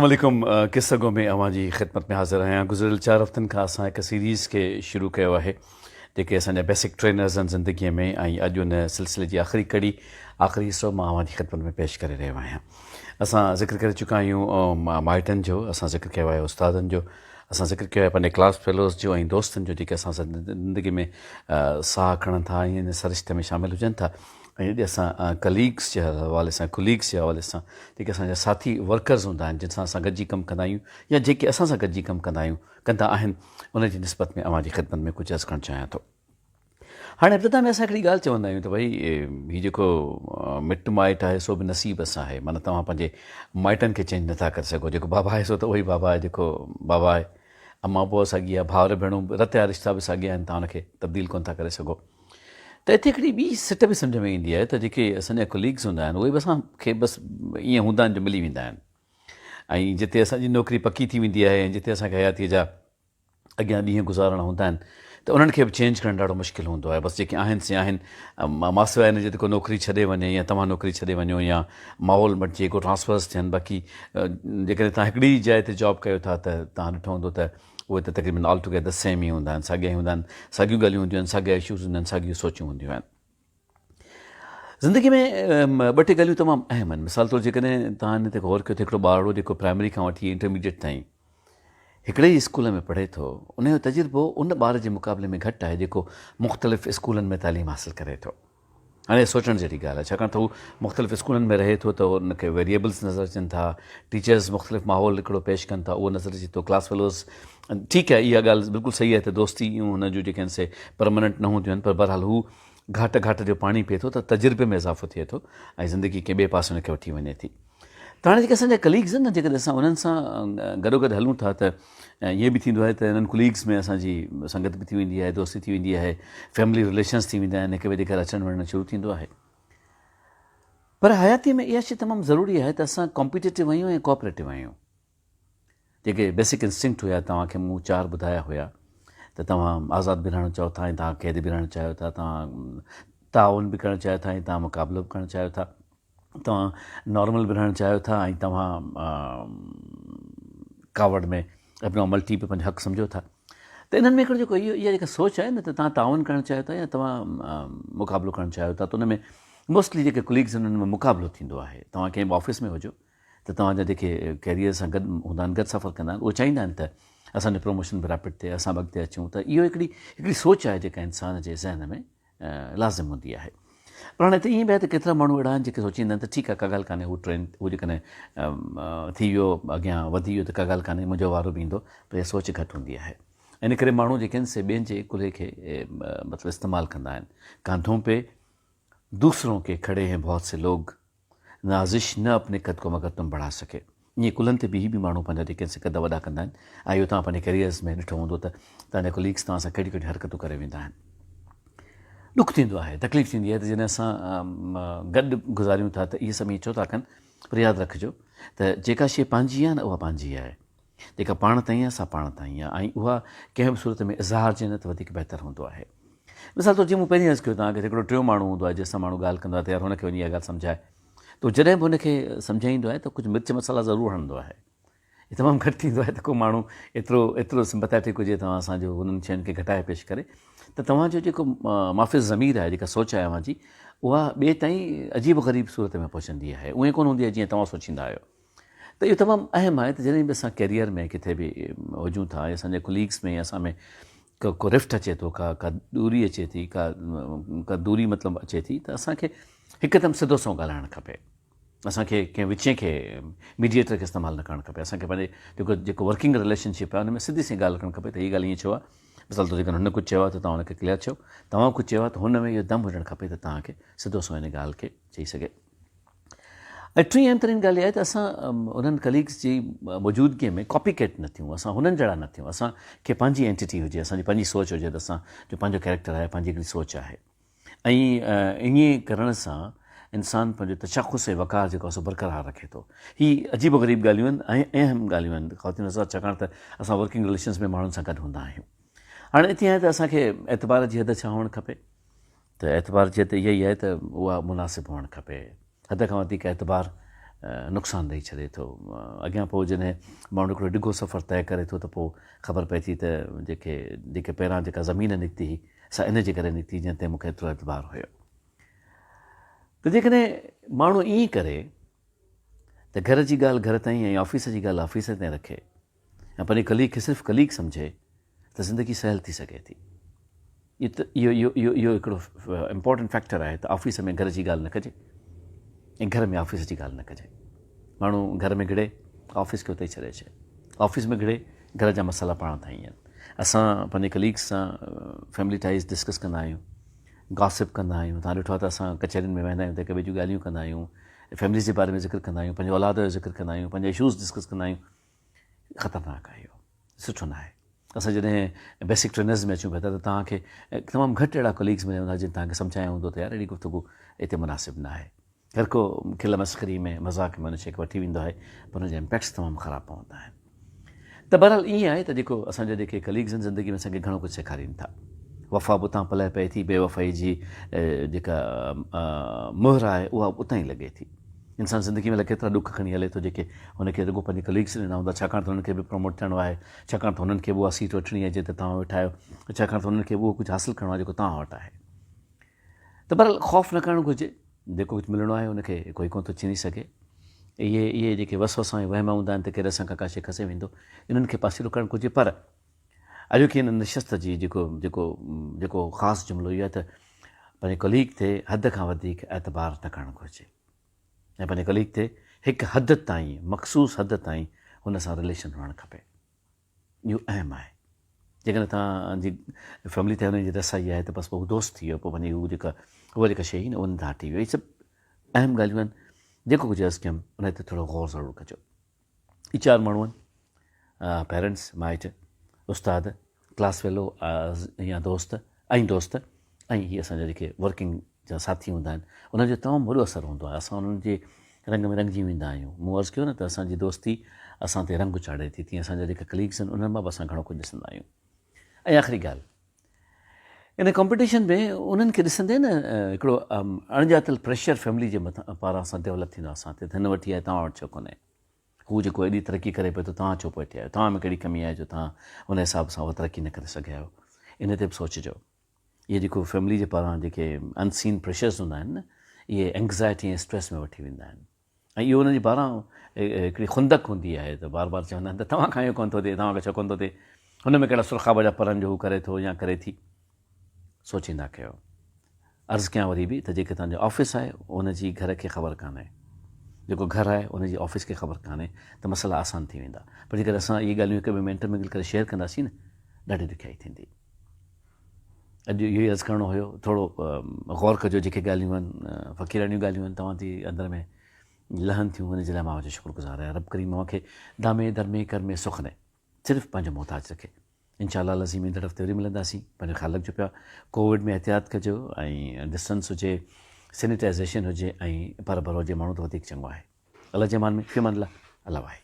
अस्सलामुअलैकुम किस्सगो में अवां जी ख़िदमत में हाज़िर आहियां। गुज़िरियल 4 हफ़्तनि खां असां हिकु सीरीज़ खे शुरू कयो आहे जेके असांजा बेसिक ट्रेनर्स आहिनि ज़िंदगीअ में, ऐं अॼु उन सिलसिले जी आख़िरी कड़ी आख़िरी हिसो मां अवां जी ख़िदमत में पेश करे रहियो आहियां। असां ज़िक्र करे चुका आहियूं माइटनि जो, असां ज़िक्र कयो आहे उस्तादनि जो, असां ज़िक्र कयो आहे पंहिंजे क्लास फेलोज़ जो ऐं दोस्तनि जो जेके असां सां ज़िंदगी में साह खणनि था ऐं इन सरिश्ते में शामिलु हुजनि था। ऐं अॼु असां कलीग्स जे हवाले सां, कुलीग्स जे हवाले सां, जेके असांजा साथी वर्कर्स हूंदा आहिनि जिन सां असां गॾिजी कमु कंदा आहियूं या जेके असां सां गॾिजी कमु कंदा आहिनि, उन जी निस्बत में अवां जी ख़िदमत में कुझु अर्ज़ु करणु चाहियां थो। हाणे इब्तिदा में असां हिकिड़ी ॻाल्हि चवंदा आहियूं त भई हीउ जेको मिटु माइटु आहे सो बि नसीब सां आहे। माना तव्हां पंहिंजे माइटनि खे चेंज नथा करे सघो। जेको बाबा आहे सो त उहो ई बाबा आहे जेको बाबा आहे। अम्मा पोइ साॻी आहे, भाउर भेणूं रत जा रिश्ता बि साॻिया आहिनि, तव्हां हुनखे तब्दील कोन था करे सघो। त हिते हिकिड़ी ॿी सिट बि सम्झ में ईंदी आहे त जेके असांजा कोलीग्स हूंदा आहिनि उहे बि असांखे बसि ईअं हूंदा आहिनि जो मिली वेंदा आहिनि, ऐं जिते असांजी नौकिरी पकी थी वेंदी आहे ऐं जिते असांखे हयातीअ जा अॻियां ॾींहं गुज़ारणा हूंदा आहिनि त उन्हनि खे बि चेंज करणु ॾाढो मुश्किल हूंदो आहे। बसि जेके आहिनि से आहिनि। मां सवाइ हिन जे जेको नौकिरी छॾे वञे या तव्हां नौकिरी छॾे वञो या माहौल मटिजे, को ट्रांसफर्स थियनि, बाक़ी जेकॾहिं तव्हां हिकिड़ी जाइ ते जॉब कयो था त तव्हां ॾिठो हूंदो त उहे त तक़रीबन ऑल टुगेदर सेम ई हूंदा आहिनि, साॻिया ई हूंदा आहिनि, साॻियूं ॻाल्हियूं हूंदियूं आहिनि, साॻिया इशूज़ हूंदा आहिनि, साॻियूं सोचूं हूंदियूं आहिनि। ज़िंदगी में ॿ टे ॻाल्हियूं तमामु अहम आहिनि। मिसाल तौरु जेकॾहिं तव्हां हिन ते गौर कयो त हिकिड़ो ॿारु जेको प्राइमरी खां वठी इंटरमीडिएट ताईं हिकिड़े ई स्कूल में पढ़े थो, उनजो तजुर्बो उन ॿार जे मुक़ाबले में घटि आहे जेको मुख़्तलिफ़ स्कूलनि में तालीम हासिलु करे थो। हाणे सोचण जहिड़ी ॻाल्हि आहे, छाकाणि त हू मुख़्तलिफ़ स्कूलनि में रहे थो त उनखे वेरिएबल्स नज़र अचनि था, टीचर्स मुख़्तलिफ़ माहौल हिकिड़ो पेश कनि था, उहो नज़र अचे थो। क्लास फेलोज़, ठीकु आहे, इहा ॻाल्हि बिल्कुलु सही आहे त दोस्ती हुन जूं जेके आहिनि से परमानेंट न हूंदियूं आहिनि, पर बहरहाल हू घाट जो पाणी पीए थो त तजुर्बे में इज़ाफ़ो थिए थो ऐं ज़िंदगी कंहिं ॿिए पासे हुनखे वठी वञे थी। त हाणे जेके असांजा कलीग्स आहिनि न, जेकॾहिं असां उन्हनि सां गॾोगॾु हलूं था त ईअं बि थींदो आहे त इन्हनि कुलीग्स में असांजी संगत बि थी वेंदी आहे, दोस्ती थी वेंदी आहे, फैमिली रिलेशन्स थी वेंदा आहिनि, हिक ॿिए जे घर अचणु वञणु शुरू थींदो आहे। पर हयातीअ में इहा शइ तमामु ज़रूरी आहे त असां कॉम्पिटेटिव आहियूं ऐं कोऑपरेटिव आहियूं। जेके बेसिक इंस्टिंक्ट हुया, तव्हांखे मूं 4 ॿुधाया हुया त तव्हां आज़ादु बि रहणु चाहियो था ऐं तव्हां क़ैद बि रहणु चाहियो था, तव्हां ताउन बि करणु चाहियो था ऐं तव्हां मुक़ाबिलो बि करणु चाहियो था, तव्हां नॉर्मल बि रहणु चाहियो था ऐं तव्हां कावड़ में एबनॉर्मलिटी बि पंहिंजो हक़ु सम्झो था। त इन्हनि में हिकिड़ो जेको इहा जेका सोच आहे न त तव्हां ताउन करणु चाहियो था या तव्हां मुक़ाबिलो करणु चाहियो था, त उन में मोस्टली जेके कुलीग्स आहिनि उन्हनि में मुक़ाबिलो थींदो आहे। तव्हां कंहिं बि ऑफिस में हुजो त तव्हांजा जेके कैरियर सां गॾु हूंदा आहिनि, गॾु सफ़र कंदा आहिनि, उहे चाहींदा आहिनि त असांजो प्रमोशन बि रैपिड थिए, असां अॻिते अचूं। त इहो हिकिड़ी सोच आहे जेका इंसान जे ज़हन में लाज़िम हूंदी आहे। पर हाणे त ईअं बि आहे त केतिरा माण्हू अहिड़ा आहिनि जेके सोचींदा आहिनि त ठीकु आहे, का ॻाल्हि कान्हे, हू ट्रेंड हू जेकॾहिं थी वियो अॻियां वधी वियो त का ॻाल्हि कान्हे, मुंहिंजो वारो बि ईंदो, पर इहा सोच घटि हूंदी आहे। इन करे माण्हू जेके आहिनि से ॿियनि जे कुल्हे खे मतिलबु इस्तेमालु कंदा आहिनि। कांधों पे दूसरों के खड़े हैं बहुत से लोग, नाज़िश न अपने कद को मगर तुम बढ़ा सके। ईअं कुलनि ते बि माण्हू पंहिंजा जेके आहिनि से कद वॾा कंदा आहिनि। ऐं इहो तव्हां पंहिंजे कैरियर्स में ॾिठो हूंदो त तव्हांजा कुलीग्स तव्हां सां कहिड़ियूं कहिड़ियूं हरकतूं करे वेंदा आहिनि। ॾुख थींदो आहे, तकलीफ़ थींदी आहे त जॾहिं असां गॾु गुज़ारियूं था त इहे सभु ईअं छो था कनि। पर यादि रखिजो त जेका शइ पंहिंजी आहे न, उहा पंहिंजी आहे। जेका पाण ताईं आहे, असां पाण ताईं आहे, ऐं उहा कंहिं बि सूरत में इज़हार जे न त वधीक बहितरु हूंदो आहे। मिसाल तौरु जीअं मूं पहिरीं अर्ज़ु कयो तव्हांखे, हिकिड़ो टियों माण्हू हूंदो आहे जंहिंसां माण्हू ॻाल्हि कंदो आहे त यार हुनखे वञी इहा ॻाल्हि सम्झाए, त जॾहिं बि हुनखे सम्झाईंदो आहे त कुझु मिर्च मसाला ज़रूरु हणंदो आहे। हीअ तमामु घटि थींदो आहे त को माण्हू एतिरो सिंपैथेटिक हुजे तव्हां असांजो हुननि शयुनि खे घटाए पेश करे। त तव्हांजो जेको माफ़िज़ ज़मीर आहे, जेका सोच आहे अव्हां जी, उहा ॿिए ताईं अजीब ग़रीब सूरत में पहुचंदी आहे, उहे कोन हूंदी आहे जीअं तव्हां सोचींदा आहियो। त इहो तमामु अहम आहे त जॾहिं बि असां कैरियर में किथे बि हुजूं था, असांजे कुलीग्स में असां में को रिफ्ट अचे थो, का दूरी अचे थी, का दूरी मतिलबु अचे थी, त असांखे हिकदमि सिधो सो ॻाल्हाइणु खपे। असांखे कंहिं विचे खे मीडिएटर खे इस्तेमालु न करणु खपे। असांखे पंहिंजे जेको वर्किंग रिलेशनशिप आहे हुन में सिधी सी ॻाल्हि करणु खपे त हीअ ॻाल्हि ईअं छो आहे। मिसाल तौरु जेकॾहिं हुन कुझु चयो आहे त तव्हां हुनखे क्लियर चयो, तव्हां कुझु चयो आहे त हुन में इहो दम हुजणु खपे त तव्हांखे सिधो सो हिन ॻाल्हि खे चई सघे। ऐं टीं अहम तरीन ॻाल्हि इहा आहे त असां उन्हनि कलीग्स जी मौजूदगीअ में कॉपी कैट न थियूं, असां हुननि जहिड़ा न थियूं। असांखे पंहिंजी एंटिटी हुजे, असांजी पंहिंजी सोच हुजे त असांजो पंहिंजो कैरेक्टर आहे, पंहिंजी हिकिड़ी सोच आहे। ऐं ईअं करण सां इंसानु पंहिंजो तशख़ुस ऐं वक़ार जेको आहे सो बरक़रार रखे थो। हीअ अजीब ग़रीब ॻाल्हियूं आहिनि ऐं अहम ॻाल्हियूं आहिनि ख़वातीन हज़रात, छाकाणि त असां वर्किंग रिलेशन्स में माण्हुनि सां गॾु हूंदा आहियूं। हाणे हिते आहे त असांखे एतबार जी हद छा हुअणु खपे, त एतबार जी हद इहा ई आहे त उहा मुनासिबु हुअणु खपे। हद खां वधीक एतबार नुक़सानु ॾेई छॾे थो। अॻियां पोइ जॾहिं माण्हू हिकिड़ो ॾिघो सफ़र तइ करे थो त पोइ ख़बर पए थी त जेके पहिरां जेका ज़मीन निकिती हुई सा इन जे करे निकिती जंहिं ते मूंखे एतिरो एतबार हुयो। त जेकॾहिं माण्हू ईअं करे त घर जी ॻाल्हि घर ताईं ऐं ऑफ़िस जी ॻाल्हि ऑफ़िस ताईं रखे ऐं पंहिंजे कलीग खे सिर्फ़ु कलीग सम्झे त ज़िंदगी सहल थी सघे थी। इहो हिकिड़ो इम्पॉर्टेंट फैक्टर आहे त ऑफ़िस में घर जी ॻाल्हि न कजे ऐं घर में ऑफ़िस जी ॻाल्हि न कजे। माण्हू घर में घिड़े ऑफ़िस खे उते ई छॾे अचे, ऑफ़िस में घिड़े घर जा मसाला पाण ताईं आहिनि। असां पंहिंजे कलीग्स सां फैमिली टाइज़ डिस्कस कंदा आहियूं, गॉसिप कंदा आहियूं। तव्हां ॾिठो आहे त असां कचहरियुनि में वेंदा आहियूं त हिक ॿिए जूं ॻाल्हियूं कंदा आहियूं, फैमिलीज़ जे बारे में ज़िक्र कंदा आहियूं, पंहिंजे औलाद जो ज़िक्र कंदा आहियूं, पंहिंजा इशूज़ डिस्कस कंदा आहियूं। ख़तरनाक आहे, इहो सुठो न आहे। असां जॾहिं बेसिक ट्रेनर्स में अचूं पिया त तव्हांखे तमामु घटि अहिड़ा कलीग्स मिलिया हूंदा जिन तव्हांखे सम्झाया हूंदो त यार अहिड़ी गुफ़्तगू हिते मुनासिबु न आहे। हर को खिल मस्ख़री में मज़ाक़ में उन शइ खे वठी वेंदो आहे, पर हुनजा इम्पैक्ट्स तमामु ख़राबु पवंदा आहिनि। त बहरहाल ईअं आहे त जेको असांजा जेके कलीग्स आहिनि ज़िंदगी में असांखे घणो कुझु सेखारीनि था। वफ़ा बि उतां पलाए पए थी, बेवफ़ाई जी जेका मुहर आहे उहा उतां ई लॻे थी। इंसानु ज़िंदगी में केतिरा ॾुख खणी हले थो जेके हुनखे रुॻो पंहिंजे कलीग्स ॾिना हूंदा, छाकाणि त हुननि खे बि प्रमोट थियणो आहे, छाकाणि त हुननि खे बि उहा सीट वठणी आहे जिते तव्हां वेठा आहियो, छाकाणि त हुननि खे उहो कुझु हासिलु करिणो आहे जेको तव्हां वटि आहे। त बहरहाल ख़ौफ़ न करणु घुरिजे, जेको कुझु मिलणो आहे उनखे कोई कोन थो छीनी सघे। इहे जेके वसवसा ऐं वहम हूंदा आहिनि त केॾे असां खां का शइ खसे वेंदो, इन्हनि खे पासीरो करणु घुरिजे। पर अॼोकी हिन नशिस्त जी जेको ख़ासि जुमिलो इहो आहे त पंहिंजे कलीग ते हद खां वधीक एतबार न करणु घुरिजे ऐं पंहिंजे कलीग ते हिकु हद ताईं, मख़सूस हद ताईं हुन सां रिलेशन हुअणु खपे। इहो अहम आहे। जेकॾहिं तव्हांजी फैमिली ते हुनजी रसाई आहे त बसि पोइ दोस्त थी वियो, पोइ वञी उहा जेका शइ न उन तां हटी वियो। इहे सभु अहम ॻाल्हियूं आहिनि। जेको कुझु अर्ज़ु कयमि उन ते थोरो गौर ज़रूरु कजो। ही 4 माण्हू आहिनि, पेरेंट्स, माइट, उस्ताद, क्लास फेलो या दोस्त ऐं हीअ असांजा जेके वर्किंग जा साथी हूंदा आहिनि उन्हनि जो तमामु वॾो असरु हूंदो आहे। असां उन्हनि जे रंग में रंगिजी वेंदा आहियूं। मूं अर्ज़ु कयो न त असांजी दोस्ती असां ते रंग चाढ़े थी, तीअं असांजा जेके कलीग्स आहिनि उन्हनि मां बि असां घणो कुझु ॾिसंदा आहियूं। ऐं आख़िरी ॻाल्हि, इन कॉम्पिटिशन में उन्हनि खे ॾिसंदे न हिकिड़ो अणॼातल प्रेशर फैमिली जे मथां पारां सां डेवलप थींदो आहे। असां ते हिन वठी आहे, तव्हां वटि छो कोन्हे, हू जेको एॾी तरक़ी करे पियो त तव्हां छो पोइ वेठे आहियो, तव्हां में कहिड़ी कमी आहे जो तव्हां उन हिसाब सां उहा तरक़ी न करे सघिया आहियो। इन ते बि सोचिजो। इहे जेको फैमिली जे पारां जेके अनसीन प्रेशर्स हूंदा आहिनि न, इहे एंग्ज़ाइटी ऐं स्ट्रेस में वठी वेंदा आहिनि ऐं इहो उन्हनि जे पारां हिकिड़ी खुंदक हूंदी आहे त बार बार चवंदा आहिनि त तव्हां खां इहो कोन थो थिए, तव्हांखे छो कोन थो थिए, हुन में कहिड़ा सुरखाब जा परनि जो हू करे थो या करे थी। सोचींदा कयो। अर्ज़ु कयां वरी बि त जेके तव्हांजो ऑफ़िस आहे उनजी घर खे ख़बर कान्हे, जेको घर आहे उनजी ऑफ़िस खे ख़बर कान्हे त मसइला आसान थी वेंदा। पर जेकॾहिं असां इहे ॻाल्हियूं हिक ॿिए में इंटरमिंगल करे शेयर कंदासीं न, ॾाढी ॾुखियाई थींदी। अॼु इहो ई अर्ज़ु करिणो हुयो। थोरो गौर कजो जेके ॻाल्हियूं आहिनि, फ़क़ीरानियूं ॻाल्हियूं आहिनि तव्हांजी अंदरि में लहनि थियूं, हुनजे लाइ मां मुंहिंजो शुक्रगुज़ार आहियां। रब करीम मूंखे दामे दरमे कर में सुख ॾे, सिर्फ़ु पंहिंजो मोहताज रखे। इंशाअल्लाह लज़ीम ईंदड़ हफ़्ते वरी मिलंदासीं। पंहिंजो ख़्यालु रखिजो पिया। कोविड में एहतियात कजो ऐं डिस्टेंस हुजे, सैनिटाइज़ेशन हुजे ऐं पर हुजे माण्हू त वधीक चङो आहे। अल्लाह जे मान में फ़िमान अल्लाह, अल्लाह वाहे।